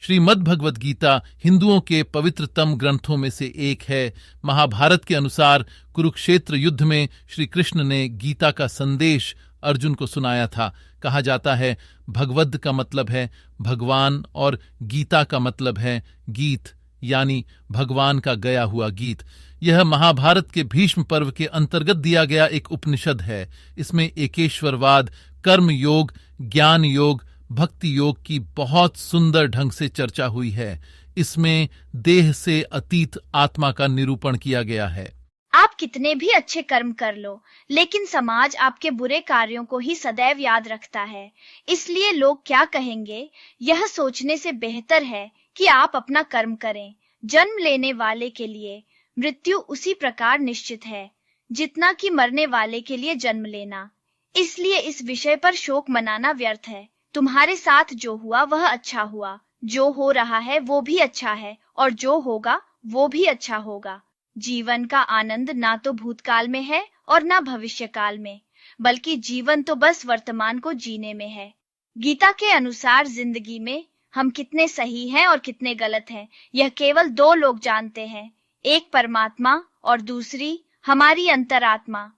श्रीमद् भगवद गीता हिंदुओं के पवित्रतम ग्रंथों में से एक है। महाभारत के अनुसार कुरुक्षेत्र युद्ध में श्री कृष्ण ने गीता का संदेश अर्जुन को सुनाया था। कहा जाता है भगवद का मतलब है भगवान और गीता का मतलब है गीत, यानी भगवान का गया हुआ गीत। यह महाभारत के भीष्म पर्व के अंतर्गत दिया गया एक उपनिषद है। इसमें एकेश्वरवाद, कर्म योग, ज्ञान योग, भक्ति योग की बहुत सुंदर ढंग से चर्चा हुई है। इसमें देह से अतीत आत्मा का निरूपण किया गया है। आप कितने भी अच्छे कर्म कर लो, लेकिन समाज आपके बुरे कार्यों को ही सदैव याद रखता है। इसलिए लोग क्या कहेंगे, यह सोचने से बेहतर है कि आप अपना कर्म करें। जन्म लेने वाले के लिए मृत्यु उसी प्रकार निश्चित है जितना कि मरने वाले के लिए जन्म लेना। इसलिए इस विषय पर शोक मनाना व्यर्थ है। तुम्हारे साथ जो हुआ वह अच्छा हुआ, जो हो रहा है वो भी अच्छा है, और जो होगा वो भी अच्छा होगा। जीवन का आनंद ना तो भूतकाल में है और ना भविष्यकाल में, बल्कि जीवन तो बस वर्तमान को जीने में है। गीता के अनुसार जिंदगी में हम कितने सही हैं और कितने गलत हैं, यह केवल दो लोग जानते हैं, एक परमात्मा और दूसरी हमारी अंतरात्मा।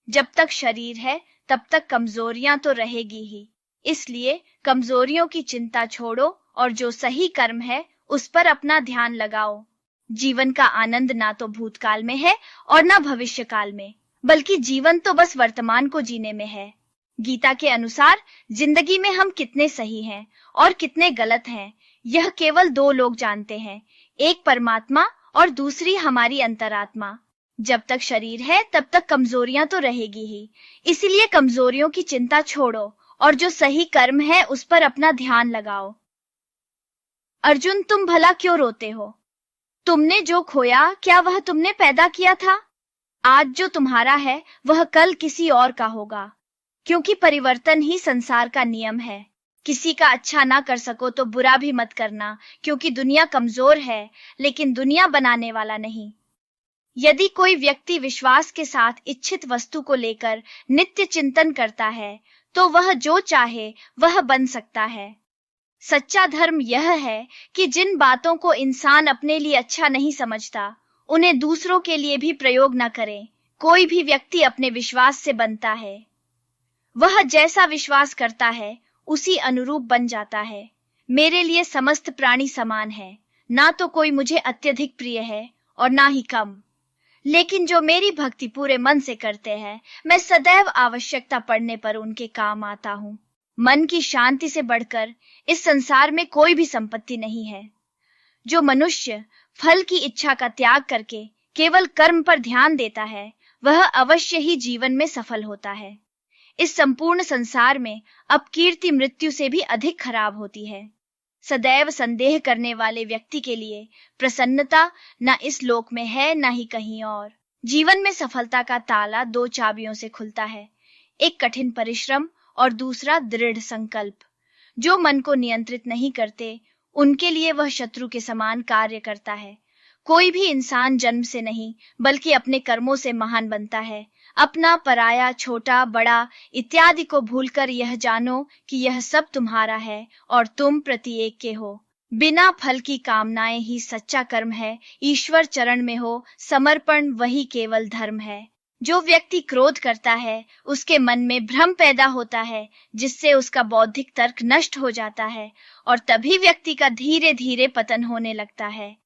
जब तक शरीर है तब तक कमजोरियां तो रहेगी ही। इसलिए कमजोरियों की चिंता छोड़ो और जो सही कर्म है उस पर अपना ध्यान लगाओ। जीवन का आनंद ना तो भूतकाल में है और ना भविष्यकाल में, बल्कि जीवन तो बस वर्तमान को जीने में है। गीता के अनुसार जिंदगी में हम कितने सही हैं और कितने गलत हैं, यह केवल दो लोग जानते हैं, एक परमात्मा और दूसरी हमारी अंतरात्मा। जब तक शरीर है तब तक कमजोरियां तो रहेगी ही। इसीलिए कमजोरियों की चिंता छोड़ो और जो सही कर्म है उस पर अपना ध्यान लगाओ। अर्जुन, तुम भला क्यों रोते हो? तुमने जो खोया क्या वह तुमने पैदा किया था? आज जो तुम्हारा है वह कल किसी और का होगा, क्योंकि परिवर्तन ही संसार का नियम है। किसी का अच्छा ना कर सको तो बुरा भी मत करना, क्योंकि दुनिया कमजोर है लेकिन दुनिया बनाने वाला नहीं। यदि कोई व्यक्ति विश्वास के साथ इच्छित वस्तु को लेकर नित्य चिंतन करता है तो वह जो चाहे वह बन सकता है। सच्चा धर्म यह है कि जिन बातों को इंसान अपने लिए अच्छा नहीं समझता उन्हें दूसरों के लिए भी प्रयोग न करे। कोई भी व्यक्ति अपने विश्वास से बनता है। वह जैसा विश्वास करता है उसी अनुरूप बन जाता है। मेरे लिए समस्त प्राणी समान है, ना तो कोई मुझे अत्यधिक प्रिय है और ना ही कम। लेकिन जो मेरी भक्ति पूरे मन से करते हैं, मैं सदैव आवश्यकता पड़ने पर उनके काम आता हूँ। मन की शांति से बढ़कर इस संसार में कोई भी संपत्ति नहीं है। जो मनुष्य फल की इच्छा का त्याग करके केवल कर्म पर ध्यान देता है वह अवश्य ही जीवन में सफल होता है। इस संपूर्ण संसार में अपकीर्ति मृत्यु से भी अधिक खराब होती है। सदैव संदेह करने वाले व्यक्ति के लिए प्रसन्नता न इस लोक में है न ही कहीं और। जीवन में सफलता का ताला दो चाबियों से खुलता है, एक कठिन परिश्रम और दूसरा दृढ़ संकल्प। जो मन को नियंत्रित नहीं करते उनके लिए वह शत्रु के समान कार्य करता है। कोई भी इंसान जन्म से नहीं बल्कि अपने कर्मों से महान बनता है। अपना, पराया, छोटा, बड़ा इत्यादि को भूलकर यह जानो कि यह सब तुम्हारा है और तुम प्रत्येक के हो। बिना फल की कामनाएं ही सच्चा कर्म है। ईश्वर चरण में हो समर्पण वही केवल धर्म है। जो व्यक्ति क्रोध करता है उसके मन में भ्रम पैदा होता है, जिससे उसका बौद्धिक तर्क नष्ट हो जाता है और तभी व्यक्ति का धीरे धीरे पतन होने लगता है।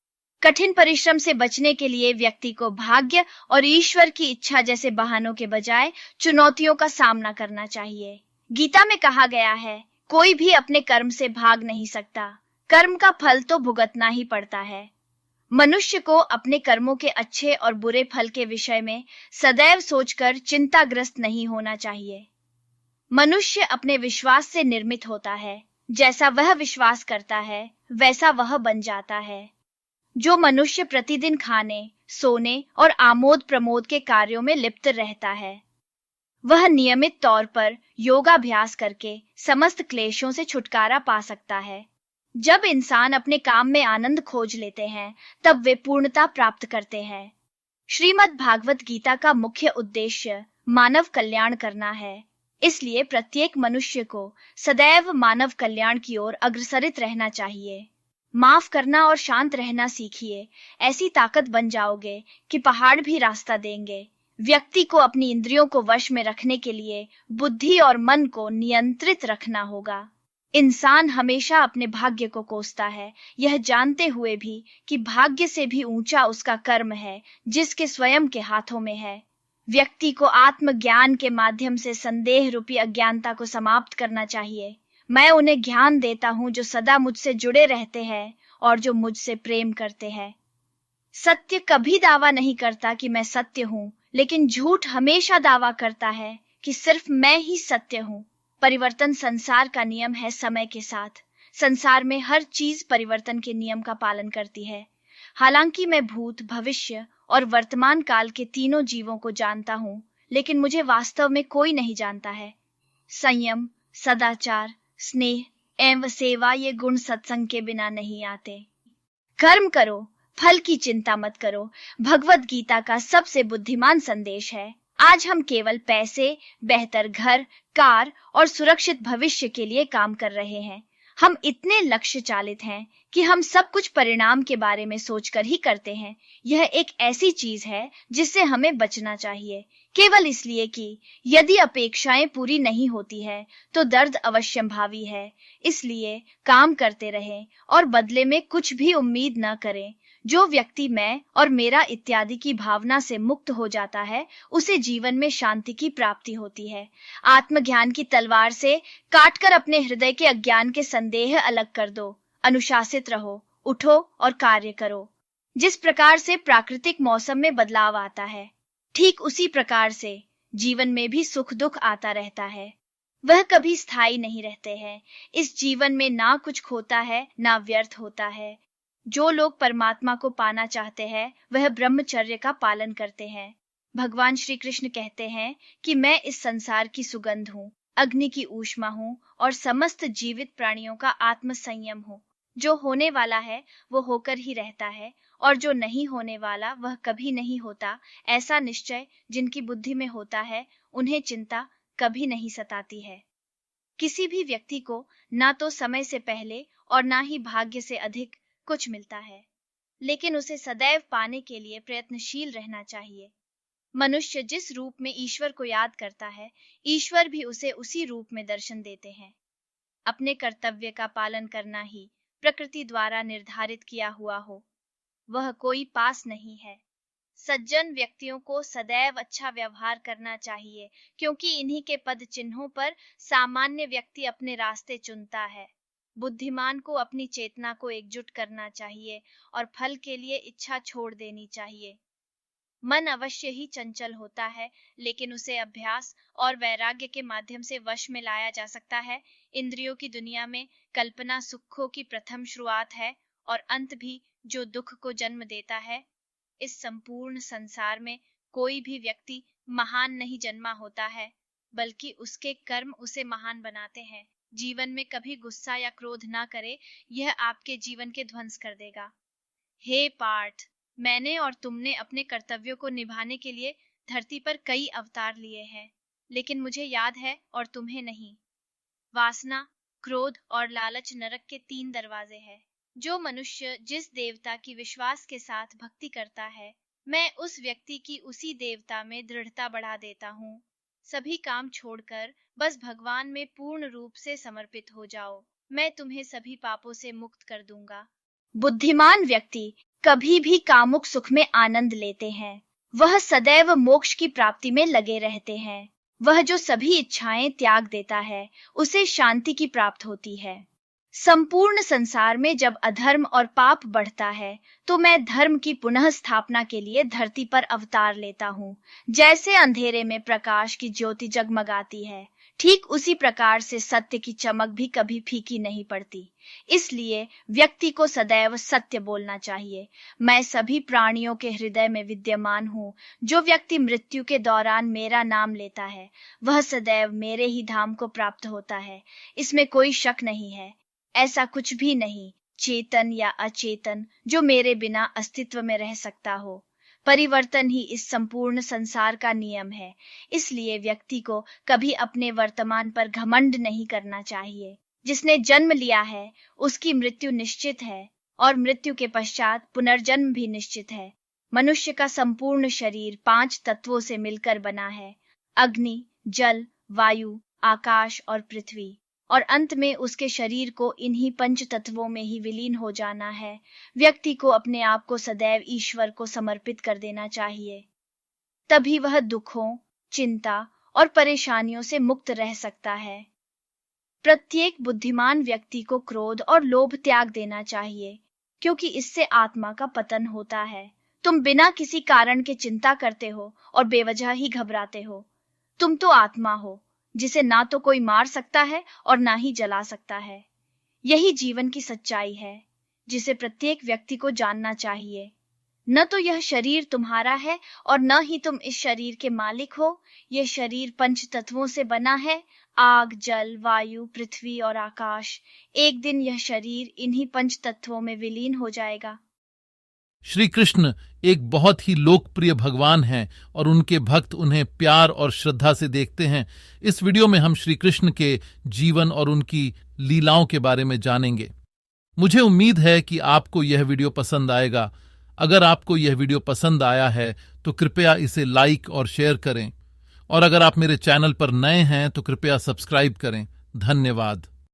कठिन परिश्रम से बचने के लिए व्यक्ति को भाग्य और ईश्वर की इच्छा जैसे बहानों के बजाय चुनौतियों का सामना करना चाहिए। गीता में कहा गया है, कोई भी अपने कर्म से भाग नहीं सकता, कर्म का फल तो भुगतना ही पड़ता है। मनुष्य को अपने कर्मों के अच्छे और बुरे फल के विषय में सदैव सोचकर चिंताग्रस्त नहीं होना चाहिए। मनुष्य अपने विश्वास से निर्मित होता है। जैसा वह विश्वास करता है वैसा वह बन जाता है। जो मनुष्य प्रतिदिन खाने, सोने और आमोद प्रमोद के कार्यों में लिप्त रहता है वह नियमित तौर पर योगाभ्यास करके समस्त क्लेशों से छुटकारा पा सकता है। जब इंसान अपने काम में आनंद खोज लेते हैं तब वे पूर्णता प्राप्त करते हैं। श्रीमद् भागवत गीता का मुख्य उद्देश्य मानव कल्याण करना है। इसलिए प्रत्येक मनुष्य को सदैव मानव कल्याण की ओर अग्रसरित रहना चाहिए। माफ करना और शांत रहना सीखिए। ऐसी ताकत बन जाओगे कि पहाड़ भी रास्ता देंगे। व्यक्ति को अपनी इंद्रियों को वश में रखने के लिए बुद्धि और मन को नियंत्रित रखना होगा। इंसान हमेशा अपने भाग्य को कोसता है, यह जानते हुए भी कि भाग्य से भी ऊंचा उसका कर्म है, जिसके स्वयं के हाथों में है। व्यक्ति को आत्मज्ञान के माध्यम से संदेह रूपी अज्ञानता को समाप्त करना चाहिए। मैं उन्हें ज्ञान देता हूं जो सदा मुझसे जुड़े रहते हैं और जो मुझसे प्रेम करते हैं। सत्य कभी दावा नहीं करता कि मैं सत्य हूं, लेकिन झूठ हमेशा दावा करता है कि सिर्फ मैं ही सत्य हूं। परिवर्तन संसार का नियम है। समय के साथ संसार में हर चीज परिवर्तन के नियम का पालन करती है। हालांकि मैं भूत, भविष्य और वर्तमान काल के तीनों जीवों को जानता हूं, लेकिन मुझे वास्तव में कोई नहीं जानता है। संयम, सदाचार, स्नेह एवं सेवा ये गुण सत्संग के बिना नहीं आते। कर्म करो, फल की चिंता मत करो, भगवत गीता का सबसे बुद्धिमान संदेश है। आज हम केवल पैसे, बेहतर घर, कार और सुरक्षित भविष्य के लिए काम कर रहे हैं। हम इतने लक्ष्य चालित हैं कि हम सब कुछ परिणाम के बारे में सोचकर ही करते हैं। यह एक ऐसी चीज है जिससे हमें बचना चाहिए, केवल इसलिए कि यदि अपेक्षाएं पूरी नहीं होती है तो दर्द अवश्यंभावी है। इसलिए काम करते रहें और बदले में कुछ भी उम्मीद न करें। जो व्यक्ति मैं और मेरा इत्यादि की भावना से मुक्त हो जाता है, उसे जीवन में शांति की प्राप्ति होती है। आत्मज्ञान की तलवार से काटकर अपने हृदय के अज्ञान के संदेह अलग कर दो। अनुशासित रहो, उठो और कार्य करो। जिस प्रकार से प्राकृतिक मौसम में बदलाव आता है, ठीक उसी प्रकार से जीवन में भी सुख दुख आता रहता है। वह कभी स्थायी नहीं रहते हैं। इस जीवन में ना कुछ खोता है ना व्यर्थ होता है। जो लोग परमात्मा को पाना चाहते हैं वह ब्रह्मचर्य का पालन करते हैं। भगवान श्री कृष्ण कहते हैं कि मैं इस संसार की सुगंध हूँ, अग्नि की ऊष्मा हूँ और समस्त जीवित प्राणियों का आत्म संयम हूँ। जो होने वाला है वो होकर ही रहता है और जो नहीं होने वाला वह कभी नहीं होता। ऐसा निश्चय जिनकी बुद्धि में होता है, उन्हें चिंता कभी नहीं सताती है। किसी भी व्यक्ति को ना तो समय से पहले और ना ही भाग्य से अधिक कुछ मिलता है, लेकिन उसे सदैव पाने के लिए प्रयत्नशील रहना चाहिए। मनुष्य जिस रूप में ईश्वर को याद करता है, ईश्वर भी उसे उसी रूप में दर्शन देते हैं। अपने कर्तव्य का पालन करना ही प्रकृति द्वारा निर्धारित किया हुआ हो, वह कोई पास नहीं है। सज्जन व्यक्तियों को सदैव अच्छा व्यवहार करना चाहिए, क्योंकि इन्हीं के पद चिन्हों पर सामान्य व्यक्ति अपने रास्ते चुनता है। बुद्धिमान को अपनी चेतना को एकजुट करना चाहिए और फल के लिए इच्छा छोड़ देनी चाहिए। मन अवश्य ही चंचल होता है, लेकिन उसे अभ्यास और वैराग्य के माध्यम से वश में लाया जा सकता है। इंद्रियों की दुनिया में कल्पना सुखों की प्रथम शुरुआत है और अंत भी जो दुख को जन्म देता है। इस संपूर्ण संसार में कोई भी व्यक्ति महान नहीं जन्मा होता है, बल्कि उसके कर्म उसे महान बनाते हैं। जीवन में कभी गुस्सा या क्रोध ना करे, यह आपके जीवन के ध्वंस कर देगा। हे पार्थ, मैंने और तुमने अपने कर्तव्यों को निभाने के लिए धरती पर कई अवतार लिए हैं, लेकिन मुझे याद है और तुम्हें नहीं। वासना, क्रोध और लालच नरक के 3 दरवाजे हैं। जो मनुष्य जिस देवता की विश्वास के साथ भक्ति करता है, मैं उस व्यक्ति की उसी देवता में दृढ़ता बढ़ा देता हूँ। सभी काम छोड़कर बस भगवान में पूर्ण रूप से समर्पित हो जाओ। मैं तुम्हें सभी पापों से मुक्त कर दूंगा। बुद्धिमान व्यक्ति कभी भी कामुक सुख में आनंद लेते हैं। वह सदैव मोक्ष की प्राप्ति में लगे रहते हैं। वह जो सभी इच्छाएं त्याग देता है, उसे शांति की प्राप्त होती है। संपूर्ण संसार में जब अधर्म और पाप बढ़ता है, तो मैं धर्म की पुनः स्थापना के लिए धरती पर अवतार लेता हूँ। जैसे अंधेरे में प्रकाश की ज्योति जगमगाती है, ठीक उसी प्रकार से सत्य की चमक भी कभी फीकी नहीं पड़ती। इसलिए व्यक्ति को सदैव सत्य बोलना चाहिए। मैं सभी प्राणियों के हृदय में विद्यमान हूँ। जो व्यक्ति मृत्यु के दौरान मेरा नाम लेता है, वह सदैव मेरे ही धाम को प्राप्त होता है। इसमें कोई शक नहीं है। ऐसा कुछ भी नहीं, चेतन या अचेतन, जो मेरे बिना अस्तित्व में रह सकता हो। परिवर्तन ही इस संपूर्ण संसार का नियम है। इसलिए व्यक्ति को कभी अपने वर्तमान पर घमंड नहीं करना चाहिए। जिसने जन्म लिया है, उसकी मृत्यु निश्चित है। और मृत्यु के पश्चात पुनर्जन्म भी निश्चित है। मनुष्य का संपूर्ण शरीर 5 तत्वों से मिलकर बना है: अग्नि, जल, वायु, आकाश और पृथ्वी। और अंत में उसके शरीर को इन्हीं 5 तत्वों में ही विलीन हो जाना है। व्यक्ति को अपने आप को सदैव ईश्वर को समर्पित कर देना चाहिए, तभी वह दुखों, चिंता और परेशानियों से मुक्त रह सकता है। प्रत्येक बुद्धिमान व्यक्ति को क्रोध और लोभ त्याग देना चाहिए, क्योंकि इससे आत्मा का पतन होता है। तुम बिना किसी कारण के चिंता करते हो और बेवजह ही घबराते हो। तुम तो आत्मा हो, जिसे ना तो कोई मार सकता है और ना ही जला सकता है। यही जीवन की सच्चाई है, जिसे प्रत्येक व्यक्ति को जानना चाहिए। न तो यह शरीर तुम्हारा है और न ही तुम इस शरीर के मालिक हो। यह शरीर 5 तत्वों से बना है: आग, जल, वायु, पृथ्वी और आकाश। एक दिन यह शरीर इन्हीं 5 तत्वों में विलीन हो जाएगा। श्री कृष्ण एक बहुत ही लोकप्रिय भगवान हैं और उनके भक्त उन्हें प्यार और श्रद्धा से देखते हैं। इस वीडियो में हम श्री कृष्ण के जीवन और उनकी लीलाओं के बारे में जानेंगे। मुझे उम्मीद है कि आपको यह वीडियो पसंद आएगा। अगर आपको यह वीडियो पसंद आया है तो कृपया इसे लाइक और शेयर करें, और अगर आप मेरे चैनल पर नए हैं तो कृपया सब्सक्राइब करें। धन्यवाद।